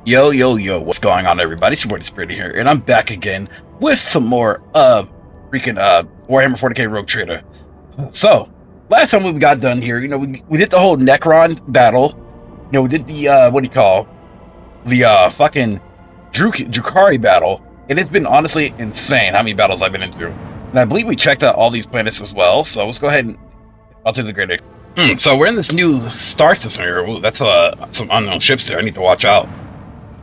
Yo, yo, yo, what's going on, everybody? It's your boy, the Spirit here, and I'm back again with some more freaking Warhammer 40k Rogue Trader. So, last time we got done here, we did the whole Necron battle. We did the, what do you call, the fucking Drukhari battle, and it's been honestly insane how many battles I've been into. And I believe we checked out all these planets as well, so let's go ahead and I'll take the great. So we're in this new star system here. Ooh, that's some unknown ships there. I need to watch out.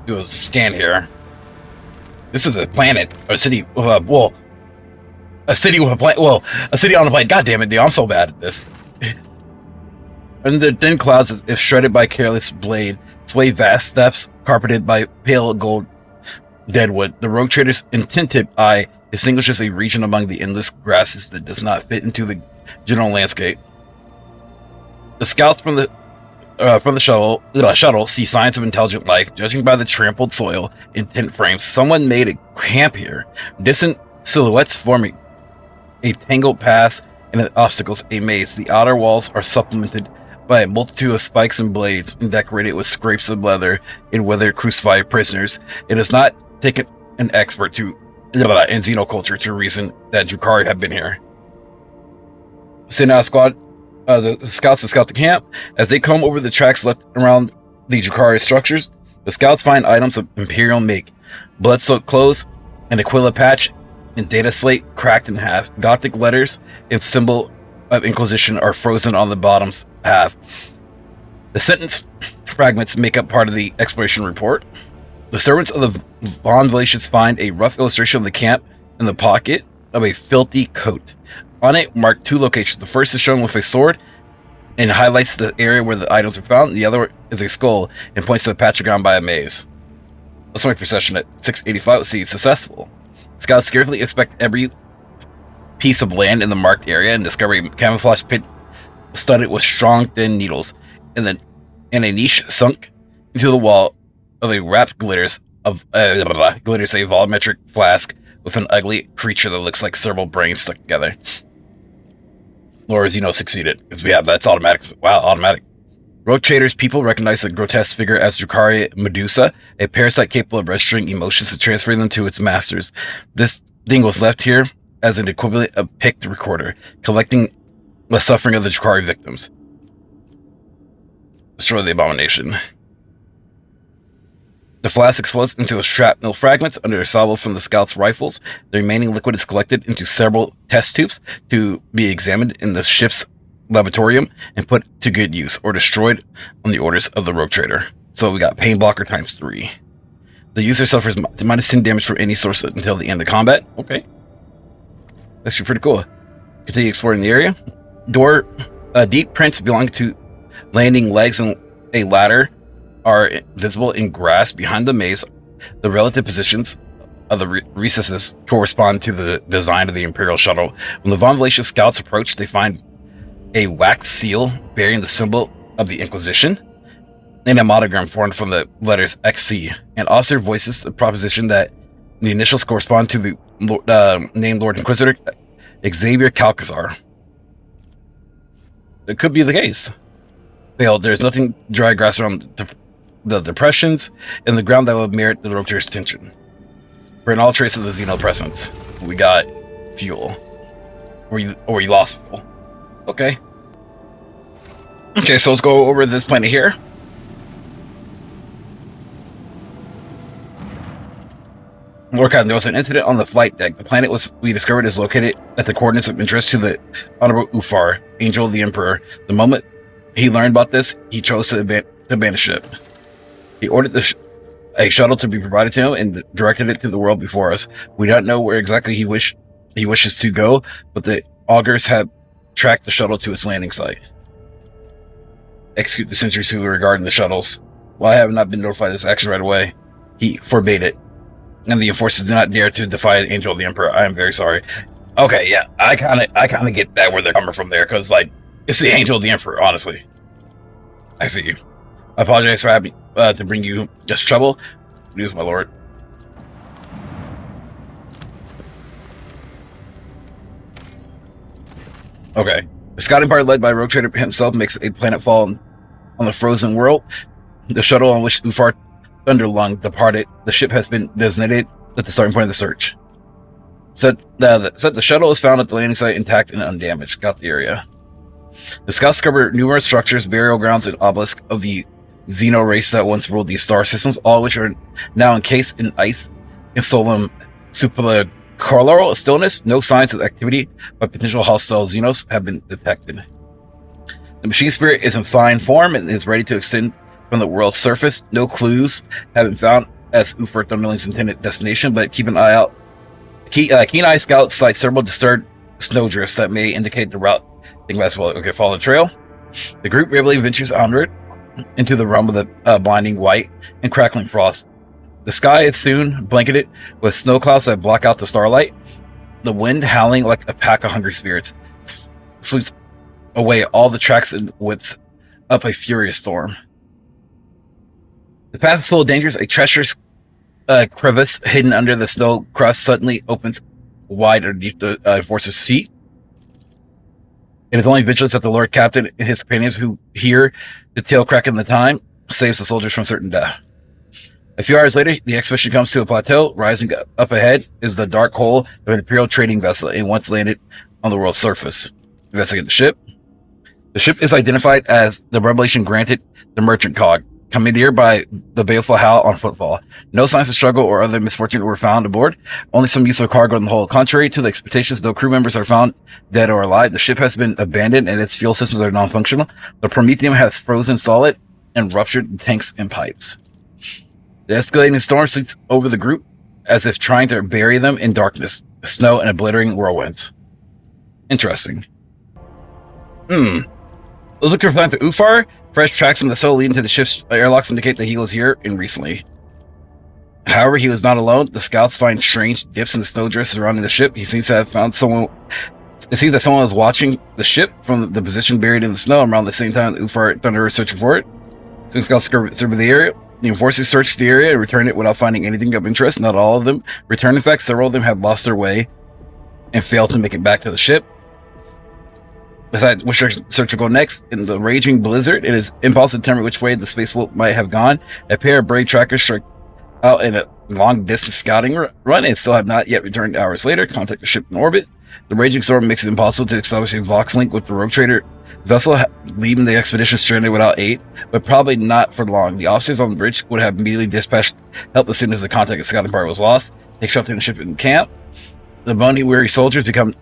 Do a scan here. This is a planet, or a city. A city with a planet. Well, a city on a planet. God damn it, dude! I'm so bad at this. Under the thin clouds, as if shredded by careless blade, sway vast steppes carpeted by pale gold deadwood. The rogue trader's attentive eye distinguishes a region among the endless grasses that does not fit into the general landscape. The scouts from the shuttle see signs of intelligent life. Judging by the trampled soil and tent frames, someone made a camp here. Distant silhouettes forming a tangled path and obstacles, a maze. The outer walls are supplemented by a multitude of spikes and blades, and decorated with scrapes of leather and weathered crucified prisoners. It does not take an expert in xenoculture to reason that Drukhari have been here. Send out a squad. The scouts to scout the camp. As they comb over the tracks left around the Drukhari structures, the scouts find items of Imperial make. Blood-soaked clothes, an Aquila patch, and data slate cracked in half. Gothic letters and symbol of Inquisition are frozen on the bottom's half. The sentence fragments make up part of the exploration report. The servants of the Von Valacious find a rough illustration of the camp in the pocket of a filthy coat. On it, marked two locations. The first is shown with a sword and highlights the area where the items are found. The other is a skull and points to a patch of ground by a maze. Let's make procession at 685. Let's see, successful. Scouts carefully inspect every piece of land in the marked area and discover a camouflage pit studded with strong, thin needles. And then, in a niche sunk into the wall of a wrapped glitters a volumetric flask with an ugly creature that looks like several brains stuck together. Laura's, succeeded, because we have that's automatic. Wow, automatic. Rogue Trader's people recognize the grotesque figure as Drukhari Medusa, a parasite capable of registering emotions and transferring them to its masters. This thing was left here as an equivalent of picked recorder, collecting the suffering of the Drukhari victims. Destroy the abomination. The flask explodes into a shrapnel fragments under a salvo from the scouts' rifles. The remaining liquid is collected into several test tubes to be examined in the ship's laboratorium and put to good use, or destroyed on the orders of the Rogue Trader. So we got Pain Blocker times 3. The user suffers minus 10 damage from any source until the end of combat. Okay. That's actually pretty cool. Continue exploring the area. Deep prints belonging to landing legs and a ladder are visible in grass behind the maze. The relative positions of the recesses correspond to the design of the Imperial shuttle. When the Von Valacious scouts approach, they find a wax seal bearing the symbol of the Inquisition and a monogram formed from the letters XC. An officer voices the proposition that the initials correspond to the named Lord Inquisitor Xavier Calcazar. It could be the case. There's nothing dry grass around the depressions in the ground that would merit the Rogue Trader's attention. Burn all trace of the Xeno presence. We got fuel. Or you lost fuel. Okay. Okay, so let's go over this planet here. Lorca, there was an incident on the flight deck. The planet we discovered is located at the coordinates of interest to the Honorable Ufar, Angel of the Emperor. The moment he learned about this, he chose to abandon ship. He ordered a shuttle to be provided to him and directed it to the world before us. We don't know where exactly he wishes to go, but the augurs have tracked the shuttle to its landing site. Execute the sentries who regarding the shuttles. While I have not been notified of this action right away, he forbade it, and the enforcers did not dare to defy an Angel of the Emperor. I am very sorry. Okay, yeah, I kind of get that where they're coming from there, because it's the Angel of the Emperor. Honestly, I see you. I apologize for having to bring you just trouble. News, my lord. Okay. The scouting party led by Rogue Trader himself makes a planet fall on the frozen world. The shuttle on which Ufar Thunderlung departed, the ship has been designated at the starting point of the search. The shuttle is found at the landing site intact and undamaged. Got the area. The scouts discovered numerous structures, burial grounds, and obelisks of the Xeno race that once ruled these star systems, all of which are now encased in ice in solemn supercoronal stillness. No signs of activity by potential hostile Xenos have been detected. The machine spirit is in fine form and is ready to extend from the world's surface. No clues have been found as Ufar Thunderling's intended destination, but keep an eye out. Keen-eye scouts sight several disturbed snowdrifts that may indicate the route. Okay, follow the trail. The group bravely ventures onward into the realm of the blinding white and crackling frost. The sky is soon blanketed with snow clouds that block out the starlight. The wind, howling like a pack of hungry spirits, sweeps away all the tracks and whips up a furious storm. The path is full of dangers. A treacherous crevice hidden under the snow crust suddenly opens wide underneath the Enforcer's feet. It is only vigilance that the Lord Captain and his companions who hear the tail crack in the time saves the soldiers from certain death. A few hours later, the expedition comes to a plateau. Rising up ahead is the dark hull of an Imperial trading vessel and once landed on the world's surface. Investigate the ship. The ship is identified as the Revelation granted the Merchant Cog, commandeered by the Baleful Howl on footfall. No signs of struggle or other misfortune were found aboard. Only some useful cargo in the hull. Contrary to the expectations, though crew members are found dead or alive, the ship has been abandoned and its fuel systems are non-functional. The Prometheum has frozen solid and ruptured the tanks and pipes. The escalating storm sweeps over the group as if trying to bury them in darkness, snow, and obliterating whirlwinds. Interesting. Looking for to Ufar. Fresh tracks in the snow leading to the ship's airlocks indicate that he was here and recently. However, he was not alone. The scouts find strange dips in the snowdrifts surrounding the ship. He seems to have found someone. It seems that someone was watching the ship from the position buried in the snow around the same time Ufar Thunder was searching for it. So the scouts surveyed the area. The enforcers searched the area and returned it without finding anything of interest. Not all of them returned. In fact, several of them have lost their way and failed to make it back to the ship. Besides which search will go next, in the raging blizzard, it is impossible to determine which way the space wolf might have gone. A pair of brave trackers struck out in a long-distance scouting run and still have not yet returned hours later. Contact the ship in orbit. The raging storm makes it impossible to establish a Vox link with the rogue trader vessel, leaving the expedition stranded without aid, but probably not for long. The officers on the bridge would have immediately dispatched help as soon as the contact of scouting party was lost. Take shelter in the ship in camp. The bony-weary soldiers become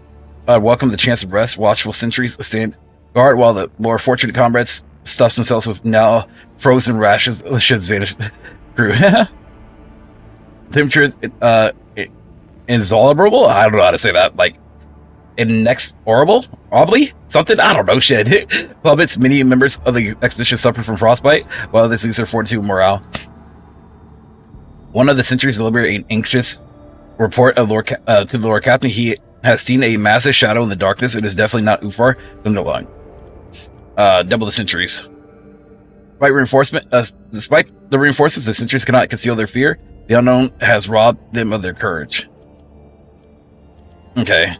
welcome the chance of rest. Watchful sentries stand guard while the more fortunate comrades stuff themselves with now frozen rashes. The ship's vanished crew. Temperature intolerable. I don't know how to say that. Like inexorable, something. I don't know. Shit. Plummets. Many members of the expedition suffer from frostbite, while others lose their fortitude and morale. One of the sentries delivered an anxious report of to the Lord Captain. He has seen a massive shadow in the darkness. It is definitely not Ufar Thunderlung. Double the sentries. Despite the reinforcements, the sentries cannot conceal their fear. The unknown has robbed them of their courage. Okay.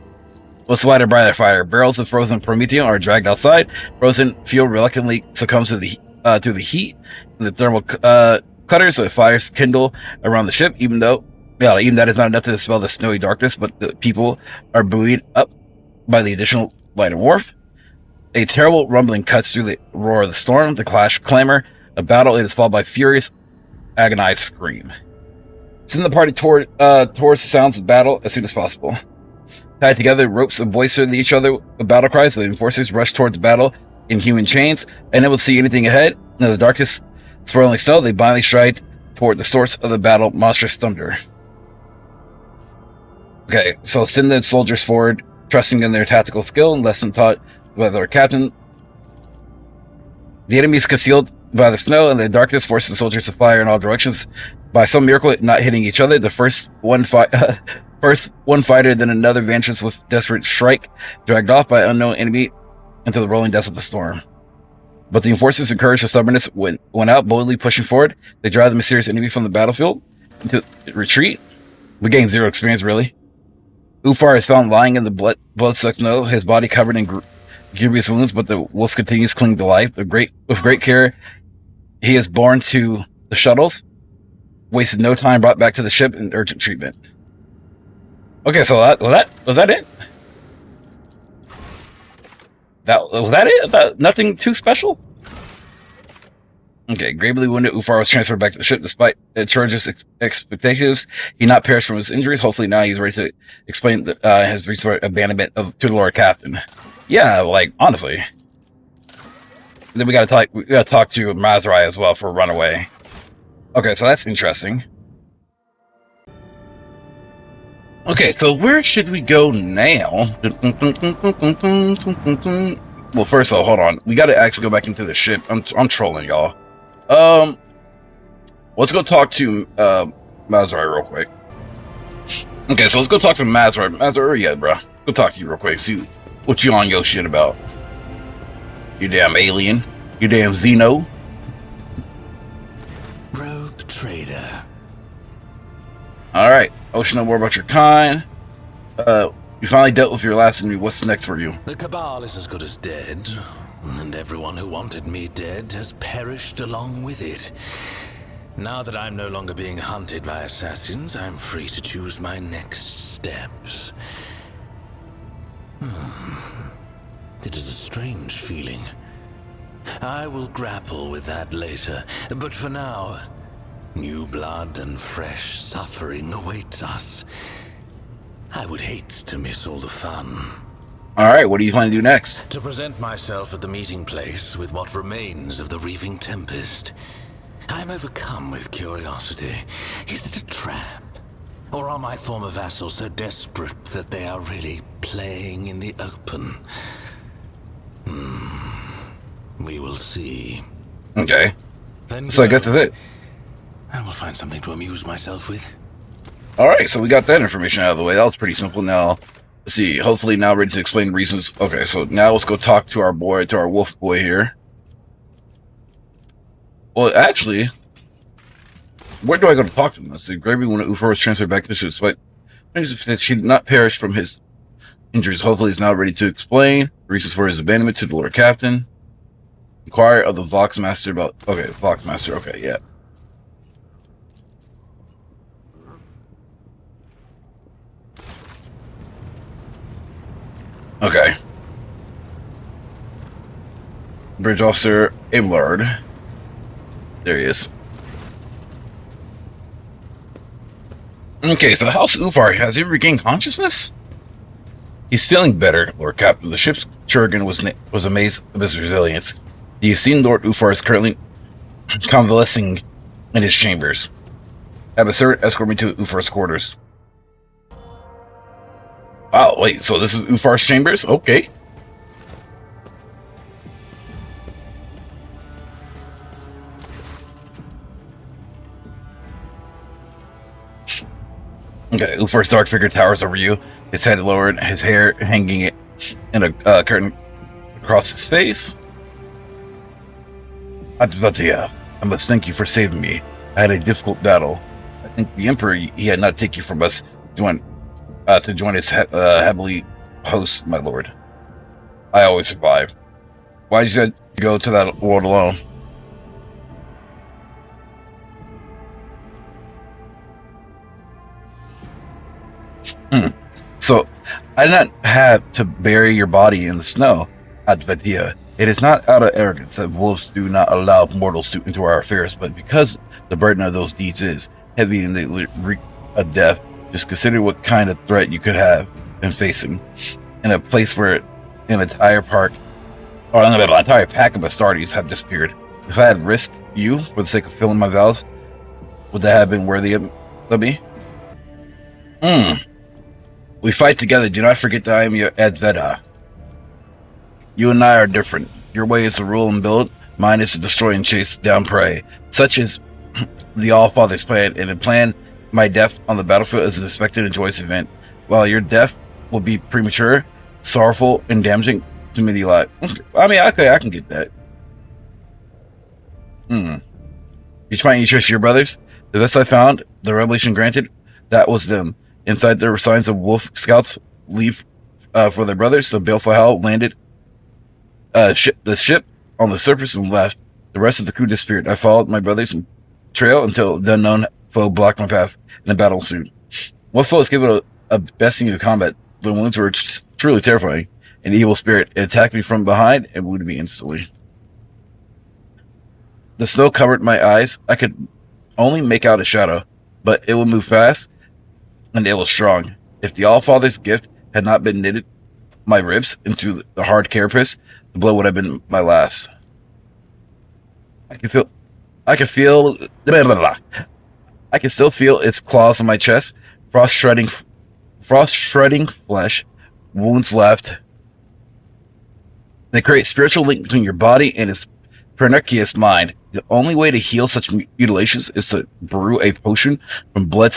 Let's light a brighter fire. Barrels of frozen Prometheum are dragged outside. Frozen fuel reluctantly succumbs to the heat. The thermal cutters, so fires kindle around the ship, even that is not enough to dispel the snowy darkness, but the people are buoyed up by the additional light and warmth. A terrible rumbling cuts through the roar of the storm, the clamor of battle. It is followed by furious, agonized scream. Send the party towards the sounds of battle as soon as possible. Tied together, ropes voice each other with battle cries. The enforcers rush towards battle in human chains, unable to see anything ahead. In the darkness, swirling snow, they blindly stride toward the source of the battle, monstrous thunder. Okay, so send the soldiers forward, trusting in their tactical skill and lesson taught by their captain. The enemy is concealed by the snow, and the darkness forces the soldiers to fire in all directions. By some miracle, not hitting each other, the first one fighter, then another vanishes with desperate strike, dragged off by unknown enemy into the rolling depths of the storm. But the enforcers encourage the stubbornness went out, boldly pushing forward. They drive the mysterious enemy from the battlefield into retreat. We gain 0 experience, really. Ufar is found lying in the blood-sucked snow, his body covered in grievous wounds, but the wolf continues clinging to life. With great care, he is borne to the shuttles. Wasted no time, brought back to the ship in urgent treatment. Okay, so was that it? Was that it? Nothing too special? Okay, gravely wounded, Ufar was transferred back to the ship despite Charge's expectations. He not perished from his injuries. Hopefully now he's ready to explain his recent abandonment to the Lord Captain. Yeah, like, honestly. Then we gotta talk to Mazrai as well for Runaway. Okay, so that's interesting. Okay, so where should we go now? Well, first of all, hold on. We gotta actually go back into the ship. I'm trolling y'all. Let's go talk to Mazrai real quick. Okay, so let's go talk to Mazrai. Mazrai, yeah, bro. Go talk to you real quick. See what you on your shit about. You damn alien. You damn Xeno. Rogue trader. Alright. Ocean, know more about your kind. You finally dealt with your last enemy. What's next for you? The Cabal is as good as dead. And everyone who wanted me dead has perished along with it. Now that I'm no longer being hunted by assassins, I'm free to choose my next steps. It is a strange feeling. I will grapple with that later, but for now, new blood and fresh suffering awaits us. I would hate to miss all the fun. Alright, what do you plan to do next? To present myself at the meeting place with what remains of the Reaving Tempest. I am overcome with curiosity. Is it a trap? Or are my former vassals so desperate that they are really playing in the open? We will see. Okay. Then so I guess that's it. I will find something to amuse myself with. Alright, so we got that information out of the way. That was pretty simple. Now, let's see. Hopefully now ready to explain reasons. Okay, so now let's go talk to our wolf boy here. Well, actually, where do I go to talk to him? Let's see. Gravely when Ufar was transferred back to the ship, despite she did not perish from his injuries. Hopefully he's now ready to explain reasons for his abandonment to the Lord Captain. Inquire of the Voxmaster about... Okay, Voxmaster. Okay, yeah. Okay. Bridge Officer Abelard. There he is. Okay, so House Ufar, has he regained consciousness? He's feeling better, Lord Captain. The ship's Churgan was amazed of his resilience. The esteemed Lord Ufar is currently convalescing in his chambers. Have a servant escort me to Ufar's quarters. Oh, wait, so this is Ufar's chambers? Okay. Okay, Ufar's dark figure towers over you, his head lowered, his hair hanging in a curtain across his face. I must thank you for saving me. I had a difficult battle. I think the Emperor, he had not taken you from us to join his heavily host, my lord. I always survive. Why did you go to that world alone? So, I did not have to bury your body in the snow, Advatia. It is not out of arrogance that wolves do not allow mortals to enter our affairs, but because the burden of those deeds is heavy and they reek of death. Just consider what kind of threat you could have been facing in a place where an entire pack of Astartes have disappeared. If I had risked you for the sake of filling my vows, would that have been worthy of me? We fight together. Do not forget that I am your Adveta. You and I are different. Your way is to rule and build. Mine is to destroy and chase down prey. Such is the All-Father's plan, and to plan my death on the battlefield is an expected and joyous event. While your death will be premature, sorrowful, and damaging to many lives. I mean, okay, I can get that. You try and trust your brothers? The best I found, the revelation granted, that was them. Inside there were signs of wolf scouts leave for their brothers. The Baleful Howl landed the ship on the surface and left. The rest of the crew disappeared. I followed my brother's trail until the unknown foe blocked my path in a battle soon. One foe is given a besting of combat. The wounds were truly terrifying. An evil spirit. It attacked me from behind and wounded me instantly. The snow covered my eyes. I could only make out a shadow, but it would move fast, and it was strong. If the Allfather's gift had not been knitted my ribs into the hard carapace, the blow would have been my last. I can still feel its claws on my chest, frost shredding flesh, wounds left. They create spiritual link between your body and its pernicious mind. The only way to heal such mutilations is to brew a potion from blood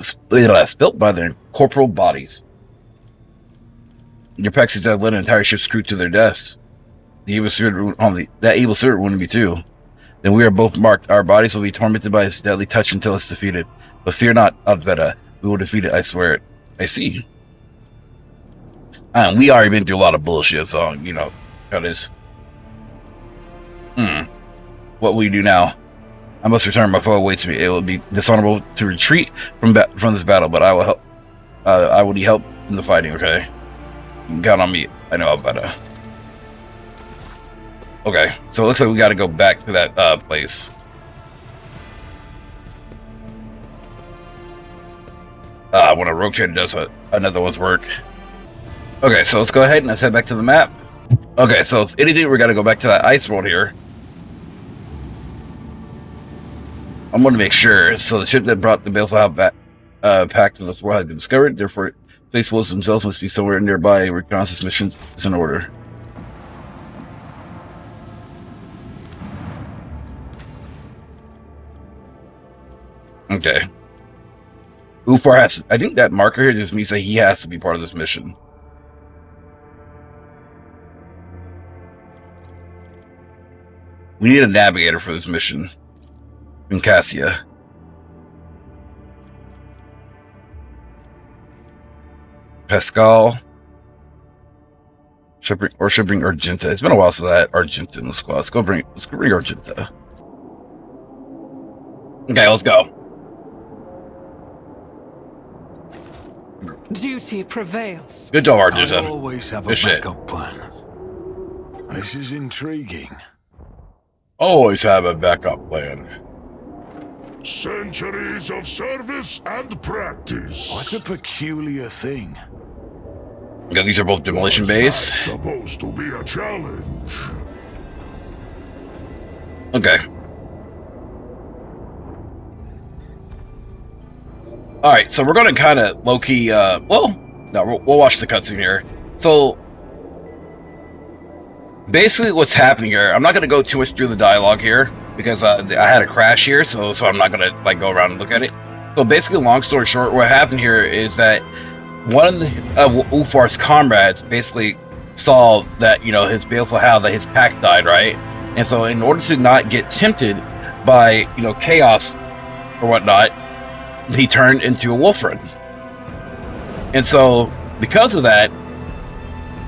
spilt by their corporal bodies. Your Pexes have led an entire ship's crew to their deaths. That evil spirit wounded me too. Then we are both marked. Our bodies will be tormented by its deadly touch until it's defeated. But fear not, Adveta. We will defeat it, I swear it. I see. We already been through a lot of bullshit, so, you know, how it is. What will you do now? I must return. My foe awaits me. It will be dishonorable to retreat from this battle, but I will help. I will need help in the fighting, okay? You can count on me. I know Adveta. Okay, so it looks like we got to go back to that place. When a rogue trader does another one's work. Okay, so let's go ahead and let's head back to the map. Okay, so if anything, we got to go back to that ice world here. I'm going to make sure. So the ship that brought the Baleful Howl pack to this world has been discovered. Therefore, space wolves themselves must be somewhere nearby. Reconnaissance mission is in order. Okay. Ufar has. I think that marker here just means that he has to be part of this mission. We need a navigator for this mission. In Cassia. Pascal. Should bring Argenta. It's been a while since I had Argenta in the squad. Let's go bring Argenta. Okay, let's go. Duty prevails. Good job, Argenta. I always have a backup plan. This is intriguing. Always have a backup plan. Centuries of service and practice. What a peculiar thing. Yeah, these are both demolition bays. That's supposed to be a challenge. Okay. Alright, so we're going to kind of low-key, we'll watch the cutscene here. So, basically what's happening here, I'm not going to go too much through the dialogue here, because I had a crash here, so I'm not going to, like, go around and look at it. So basically, long story short, what happened here is that one of Ufar's comrades basically saw that, you know, his Baleful Howl, that his pack died, right? And so in order to not get tempted by, you know, chaos or whatnot, he turned into a wolfren. And so, because of that,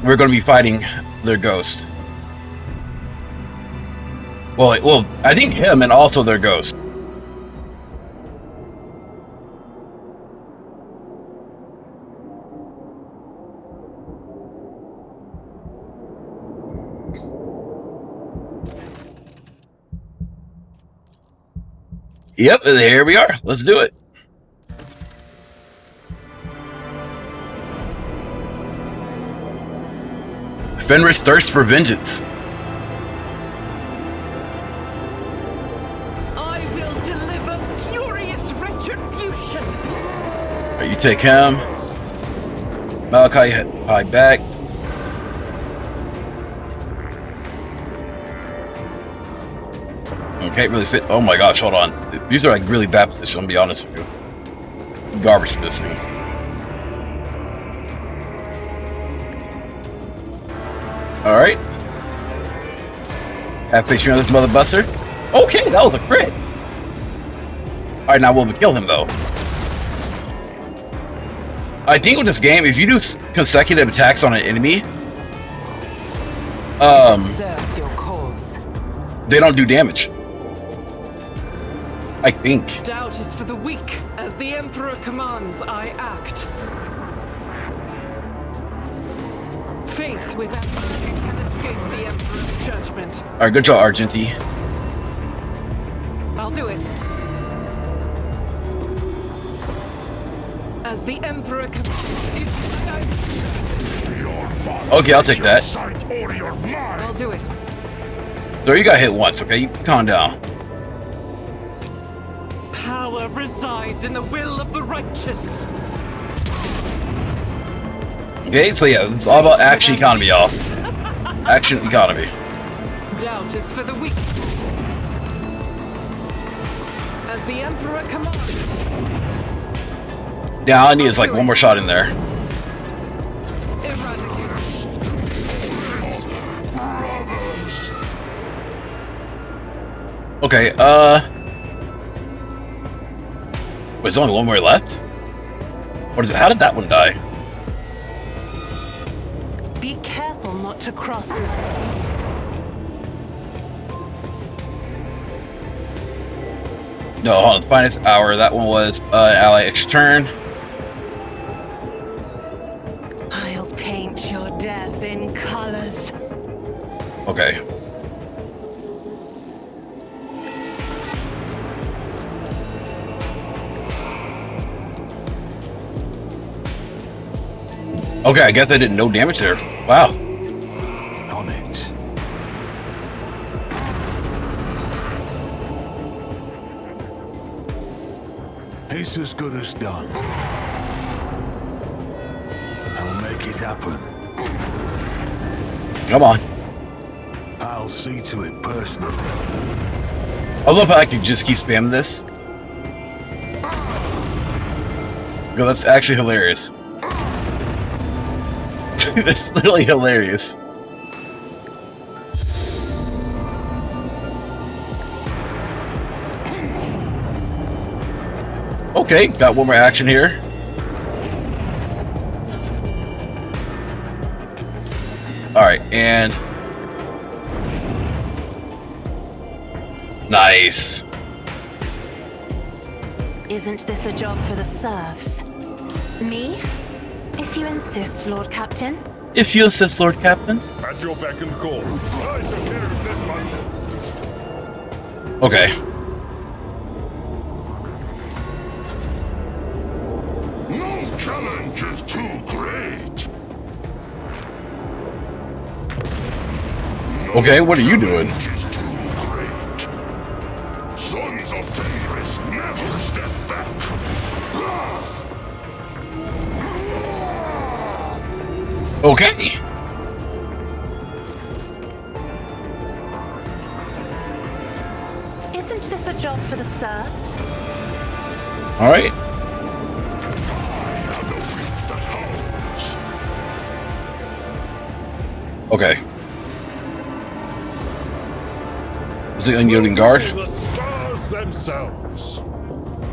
we're going to be fighting their ghost. Well, I think him and also their ghost. Yep, here we are. Let's do it. Fenris thirsts for vengeance. I will deliver furious retribution. Right, you take him. Malachi, hide back. Can't really fit. Oh my gosh, hold on. These are like really bad positions, I'll be honest with you. Garbage for this thing. Alright. Have fixed me on this mother buster. Okay, that was a crit. Alright, now we'll kill him though. I think with this game, if you do consecutive attacks on an enemy, Serves your cause. they don't do damage. I think. Doubt is for the weak. As the Emperor commands, I act. Faith without can escape the Emperor's judgment. Alright, good job, Argenti. I'll do it. As the Emperor commands. Okay, I'll take that. I'll do it. So you got hit once, okay? You calm down. Power resides in the will of the righteous. Okay, so yeah, it's all about action economy, y'all. Action economy. Doubt is for the weak. As the Emperor commands. Yeah, all I need is like one more shot in there. Okay, wait, there's only one more left? What is it? How did that one die? Be careful not to cross. No, hold on, the finest hour. That one was ally extra turn. I'll paint your death in colors. Okay. Okay, I guess I did no damage there. Wow. On it. It's as good as done. I'll make it happen. Come on. I'll see to it personally. I love how I can just keep spamming this. Yo, that's actually hilarious. That's literally hilarious. Okay, got one more action here. Alright, and... Nice. Isn't this a job for the serfs? Me? If you insist, Lord Captain. If you insist, Lord Captain. At your beck and call. I took care of this one. Okay. No challenge is too great. Okay, what are you doing? Is too great. Sons of Fenris never step back. Okay. Isn't this a job for the serfs? Alright. I am the wind that howls. Okay. Is the unyielding guard? The stars themselves.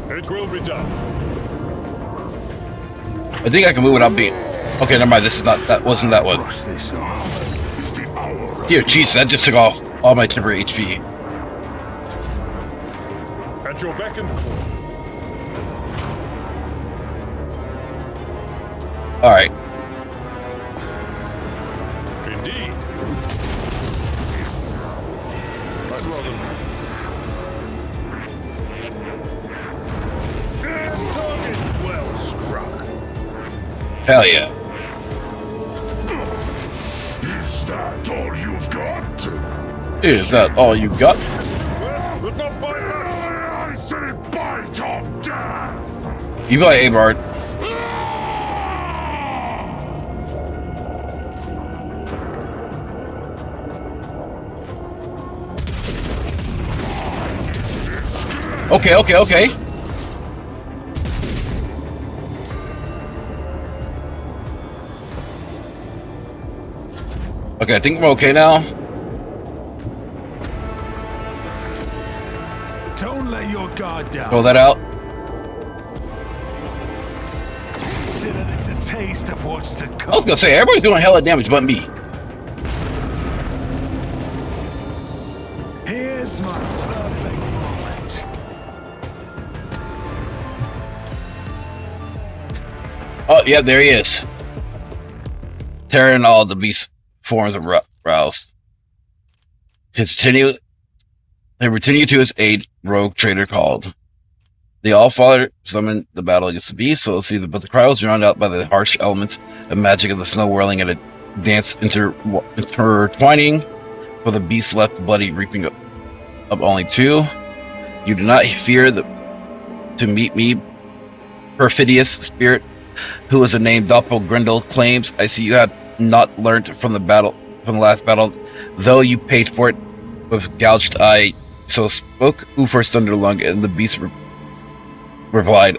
It will be done. I think I can move without being... Okay, never mind. This is not... That wasn't that one. Brush this off. Is the hour. Dear jeez, that just took off all my temporary HP. At your beck and call. Alright. Indeed. I'd rather not. Target well struck. Hell yeah. Is that all you've got? Is that all you got? Well, but not by much. I say bite of death. You got Abard. Okay, okay, okay. Okay, I think we're okay now. Don't let your guard down. Throw that out. Consider this a taste of what's to I was come. gonna say, everybody's doing hella damage but me. Here's my perfect moment. Oh, yeah, there he is. Tearing all the beast forms of roused. They continue to his aid, rogue trader called. The Allfather summoned the battle against the beast, so see but the cry was drowned out by the harsh elements of magic of the snow whirling and a dance intertwining, for the beast left bloody, reaping up only two. You do not fear to meet me, perfidious spirit, who is a name Doppelgrindel claims. I see you have not learnt from the last battle, though you paid for it with gouged eye. So spoke Ufar's Thunderlung, and the beast replied,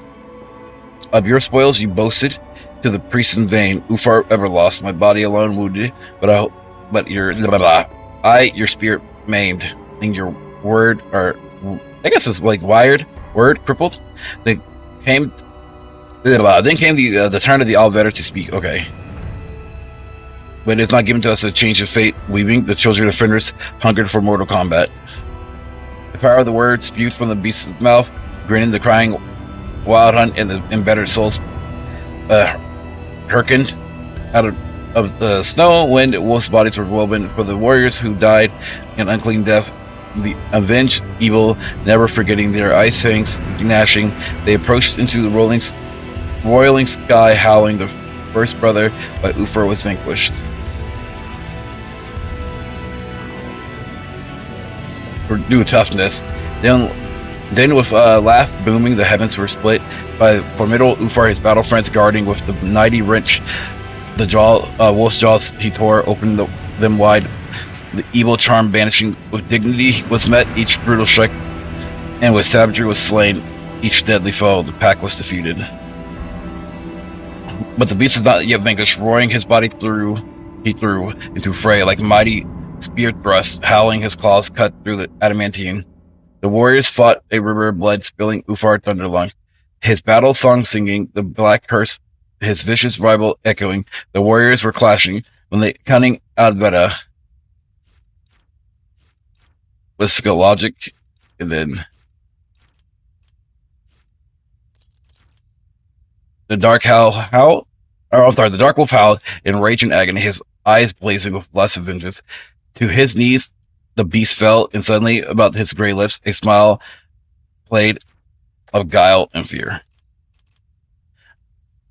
of your spoils you boasted to the priest in vain. Ufar ever lost, my body alone wounded, but your spirit maimed, and your word, or I guess it's like wired, word crippled. Then came the turn of the Allvetter to speak. Okay. But it is not given to us a change of fate. Weaving, the children of Fenris hungered for mortal combat. The power of the word spewed from the beast's mouth, grinning the crying wild hunt, and the embittered souls hearkened out of the snow. Wind, wolves' bodies were woven for the warriors who died in unclean death. The avenged evil, never forgetting their ice fangs gnashing, they approached into the roiling sky, howling. The first brother by Ufar was vanquished. For due toughness, then with a laugh booming, the heavens were split by formidable Ufar, his battle friends guarding with the mighty wrench. The wolf's jaws he tore, opened them wide. The evil charm banishing with dignity was met, each brutal strike, and with savagery was slain each deadly foe. The pack was defeated. But the beast is not yet vanquished. Roaring his body he threw into fray like mighty spear thrust, howling his claws cut through the adamantine. The warriors fought a river of blood, spilling Ufar Thunderlung, his battle song singing, the black curse, his vicious rival echoing. The warriors were clashing when the cunning Adveta with skill logic, and then the dark the dark wolf howled in rage and agony, his eyes blazing with lust of vengeance. To his knees the beast fell, and suddenly about his gray lips a smile played of guile and fear.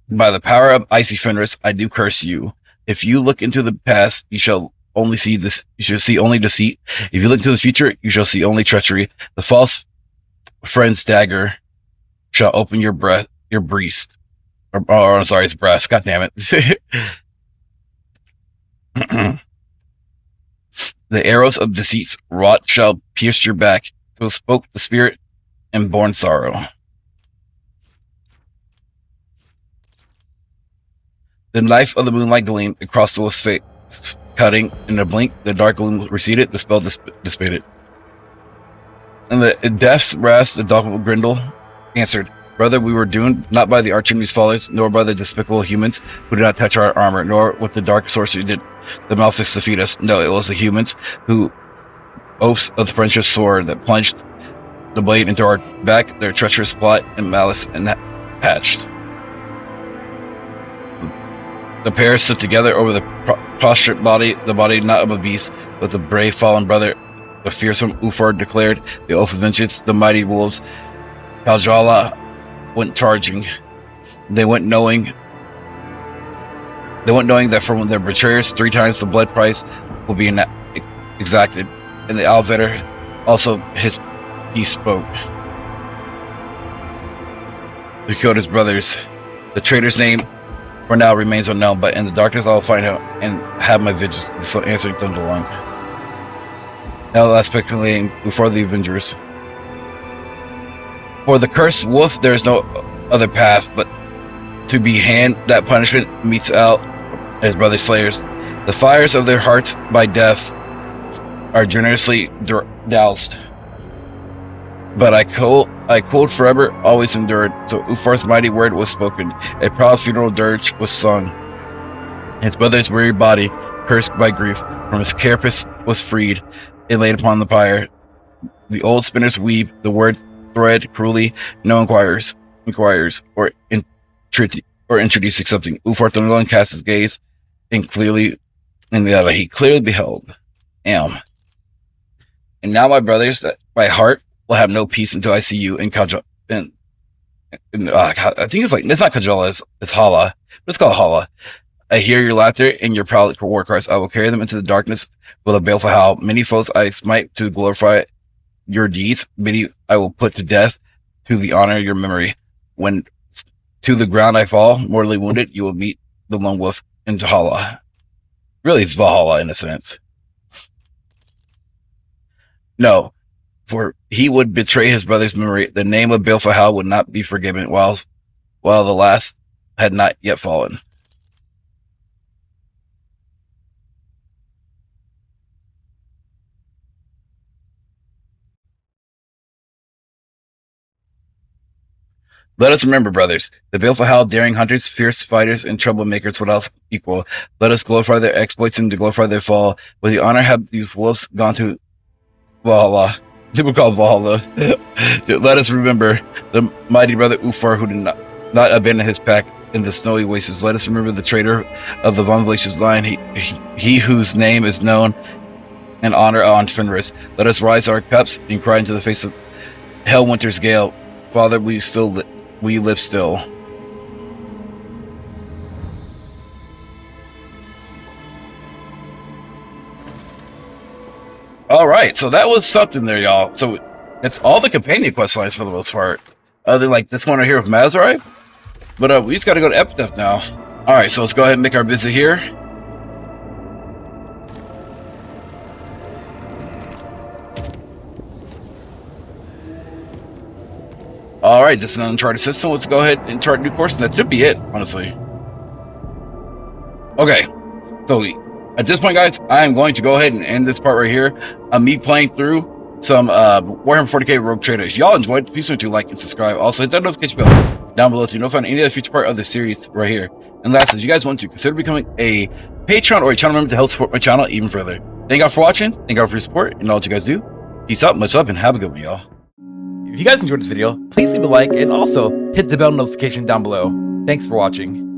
By the power of icy Fenris, I do curse you. If you look into the past, you shall only see this. You shall see only deceit. If you look to the future, you shall see only treachery. The false friend's dagger shall open your breast. I'm sorry, it's breast. God damn it. The arrows of deceit's wrought shall pierce your back. So spoke the spirit and born sorrow. The knife of the moonlight gleamed across the wolf's face, cutting in a blink. The dark gloom receded, the spell dissipated. And the death's wrath, the Doppelgrindel answered, brother, we were doomed, not by the archenemy's followers, nor by the despicable humans who did not touch our armor, nor with the dark sorcery did the Malphix defeat us. No, it was the humans who, oaths of the friendship sword that plunged the blade into our back, their treacherous plot and malice and hatched. The pair stood together over the prostrate body, the body not of a beast, but the brave fallen brother. The fearsome Ufar declared the oath of vengeance. The mighty wolves, Kaljala, went charging. They went knowing that from their betrayers 3 times the blood price will be exacted. And the Allvetter also he spoke. He killed his brothers. The traitor's name for now remains unknown, but in the darkness I will find out and have my vigils. So answering Thunderlung. Now last speculating before the Avengers. For the cursed wolf, there is no other path but to be hand that punishment meets out his brother slayers. The fires of their hearts by death are generously doused. But I cold forever, always endured. So Ufar's mighty word was spoken. A proud funeral dirge was sung. His brother's weary body, cursed by grief, from his carapace was freed and laid upon the pyre. The old spinners weave the word thread cruelly. No inquires or or introducing something. Ufar Thunderlord cast his gaze and he clearly beheld. And now, my brothers, my heart will have no peace until I see you in Kajala. I think it's not Kajala, it's Hala. Let's call it Hala. I hear your laughter and your proud war cries. I will carry them into the darkness with a baleful howl. Many foes I smite to glorify your deeds. Many I will put to death to the honor of your memory. When to the ground I fall, mortally wounded, you will meet the lone wolf in Hala. Really, it's Valhalla in a sense. No, for he would betray his brother's memory. The name of Baleful Howl would not be forgiven while the last had not yet fallen. Let us remember, brothers, the Baleful Howl, daring hunters, fierce fighters, and troublemakers without equal. Let us glorify their exploits and to glorify their fall. With the honor have these wolves gone to Valhalla. They were called Valhalla. Let us remember the mighty brother Ufar, who did not abandon his pack in the snowy wastes. Let us remember the traitor of the Von Vlacius line, he whose name is known and honor on Fenris. Let us rise our cups and cry into the face of Hell Winter's gale. Father, we live still. All right, so that was something there, y'all. So that's all the companion quest lines for the most part, other than this one right here with Mazari. But we just got to go to Epitaph now. All right, so let's go ahead and make our visit here. All right, this is an uncharted system. Let's go ahead and chart a new course, and that should be it, honestly. Okay, so at this point, guys, I am going to go ahead and end this part right here. Me playing through some Warhammer 40k Rogue Trader. If y'all enjoyed, please make sure to like and subscribe. Also, hit that notification bell down below to notify any other future part of the series right here. And lastly, if you guys want to, consider becoming a Patreon or a channel member to help support my channel even further. Thank y'all for watching. Thank y'all for your support and all that you guys do. Peace out, much love, and have a good one, y'all. If you guys enjoyed this video, please leave a like and also hit the bell notification down below. Thanks for watching.